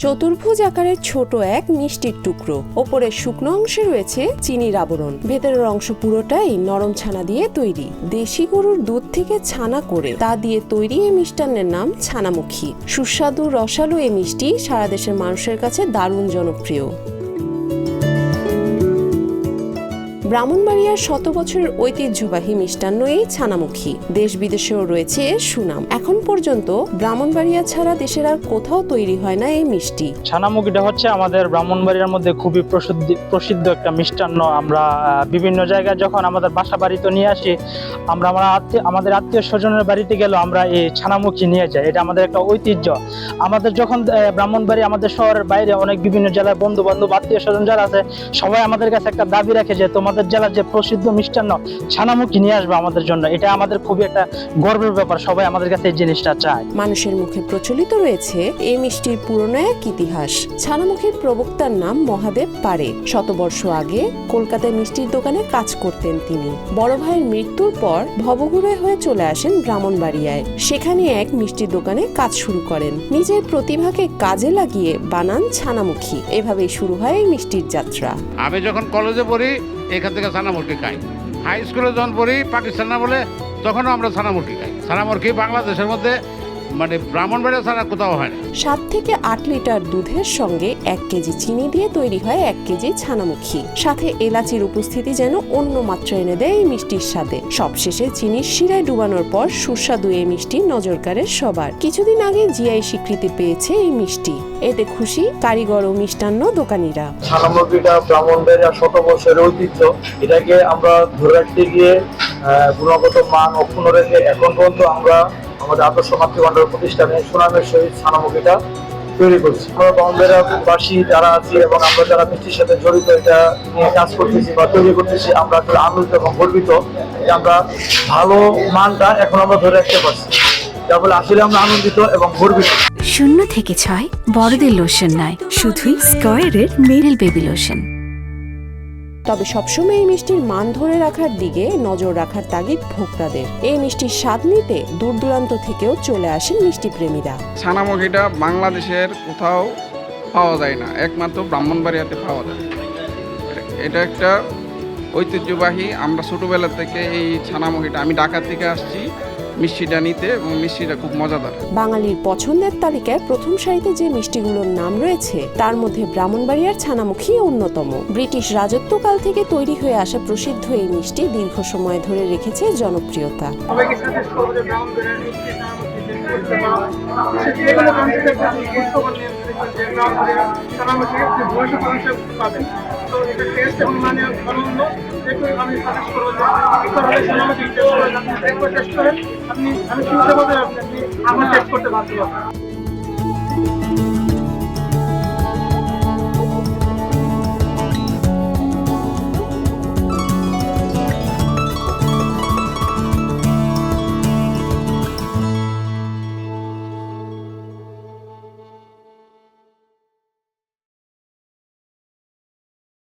চতুর্ভুজ আকারের ছোট এক মিষ্টির টুকরো, ওপরের শুকনো অংশে রয়েছে চিনির আবরণ, ভেতরের অংশ পুরোটাই নরম ছানা দিয়ে তৈরি। দেশি গরুর দুধ থেকে ছানা করে তা দিয়ে তৈরি এই মিষ্টান্নের নাম ছানামুখী। সুস্বাদু রসালো এই মিষ্টি সারা দেশের মানুষের কাছে দারুণ জনপ্রিয়। ব্রাহ্মণবাড়িয়ার শত বছরের ঐতিহ্যবাহী মিষ্টান্ন এই ছানামুখী। দেশ বিদেশেও রয়েছে এর সুনাম। এখন পর্যন্ত ব্রাহ্মণবাড়িয়া ছাড়া দেশের আর কোথাও তৈরি হয় না এই মিষ্টি। ছানামুখীটা হচ্ছে আমাদের ব্রাহ্মণবাড়িয়ার মধ্যে খুবই প্রসিদ্ধ একটা মিষ্টান্ন। আমরা বিভিন্ন জায়গায় যখন আমাদের বাসা বাড়িতে নিয়ে আসি, আমাদের আত্মীয় স্বজনের বাড়িতে গেলেও আমরা এই ছানামুখী নিয়ে যাই। এটা আমাদের একটা ঐতিহ্য। আমাদের যখন ব্রাহ্মণবাড়ি, আমাদের শহরের বাইরে অনেক বিভিন্ন জেলায় বন্ধু বান্ধব আত্মীয় স্বজন যারা আছে, সবাই আমাদের কাছে একটা দাবি রাখে যে তোমাদের জেলার যে প্রসিদ্ধ মিষ্টান্ন ছানামুখী নিয়ে আসবে আমাদের জন্য। এটা আমাদের খুবই একটা গর্বের ব্যাপার। সবাই আমাদের কাছে এই জিনিসটা চায়। মানুষের মুখে প্রচলিত রয়েছে এই মিষ্টির পুরনো এক ইতিহাস। ছানামুখীর প্রবক্তার নাম মহাদেব পারে। শতবর্ষ আগে কলকাতায় মিষ্টির দোকানে কাজ করতেন তিনি। বড় ভাইয়ের মৃত্যুর পর ভবঘুরে হয়ে চলে আসেন ব্রাহ্মণবাড়িয়ায়। সেখানে এক মিষ্টির দোকানে কাজ শুরু করেন। নিজের প্রতিভাকে কাজে লাগিয়ে বানান ছানামুখী। এভাবেই শুরু হয় এই মিষ্টির যাত্রা। আমি যখন কলেজে পড়ি এখান থেকে ছানামুখী খাই। হাই স্কুলে যখন পড়ি পাকিস্তান না বলে তখনও আমরা ছানামুখী খাই। ছানামুখী বাংলাদেশের মধ্যে মানে ব্রাহ্মণবাড়িয়া ছাড়া কোথাও হয় না। 7 থেকে 8 লিটার দুধের সঙ্গে 1 কেজি চিনি দিয়ে তৈরি হয় 1 কেজি ছানামুখী। সাথে এলাচির উপস্থিতি যেন অন্য মাত্রা এনে দেয় এই মিষ্টির স্বাদে। সবশেষে চিনির শিরায় ডুবানোর পর সুস্বাদু এই মিষ্টি নজর কাড়ে সবার। কিছুদিন আগে জিআই স্বীকৃতি পেয়েছে এই মিষ্টি। এতে খুশি কারিগর ও মিষ্টান্ন দোকানিরা। ছানামুখীটা ব্রাহ্মণবাড়িয়ার শত বছরের ঐতিহ্য। এটাকে আমরা ধরে রাখতে গিয়ে গুণগত মান অক্ষুণ্ণ রেখে এখন পর্যন্ত আমরা আমাদের আদর্শ মাতৃভান্ডার প্রতিষ্ঠানে সুনামের সহিত ছানামুখীটা তৈরি করছি। আমরা ব্রাহ্মণবাড়িয়াবাসী যারা আছি এবং আমরা যারা মিষ্টির সাথে জড়িত, এটা নিয়ে কাজ করতেছি বা তৈরি করতেছি, আমরা আসলে আনন্দিত এবং গর্বিত যে আমরা ভালো মানটা এখন আমরা ধরে রাখতে পারছি। যার ফলে আসলে আমরা আনন্দিত এবং গর্বিত। 0 থেকে 6 বড়দের লোশন নয়, শুধুই স্কয়ারের মেরিল বেবি লোশন। তবে সবসময় এই মিষ্টির মান ধরে রাখার দিকে নজর রাখার তাগিদ ভোক্তাদের। এই মিষ্টির স্বাদ নিতে দূর দূরান্ত থেকেও চলে আসেন মিষ্টি প্রেমীরা। ছানামুখীটা বাংলাদেশের কোথাও পাওয়া যায় না, একমাত্র ব্রাহ্মণবাড়িয়াতে পাওয়া যায়। এটা একটা ঐতিহ্যবাহী। আমরা ছোটবেলা থেকে এই ছানামুখীটা, আমি ঢাকা থেকে আসছি মিষ্টিটা নিতে, এবং মিষ্টিটা খুব মজাদার। বাঙালির পছন্দের তালিকায় প্রথম সারিতে যে মিষ্টিগুলোর নাম রয়েছে তার মধ্যে ব্রাহ্মণবাড়িয়ার ছানামুখী অন্যতম। ব্রিটিশ রাজত্বকাল থেকে তৈরি হয়ে আসা প্রসিদ্ধ এই মিষ্টি দীর্ঘ সময় ধরে রেখেছে জনপ্রিয়তা। আমি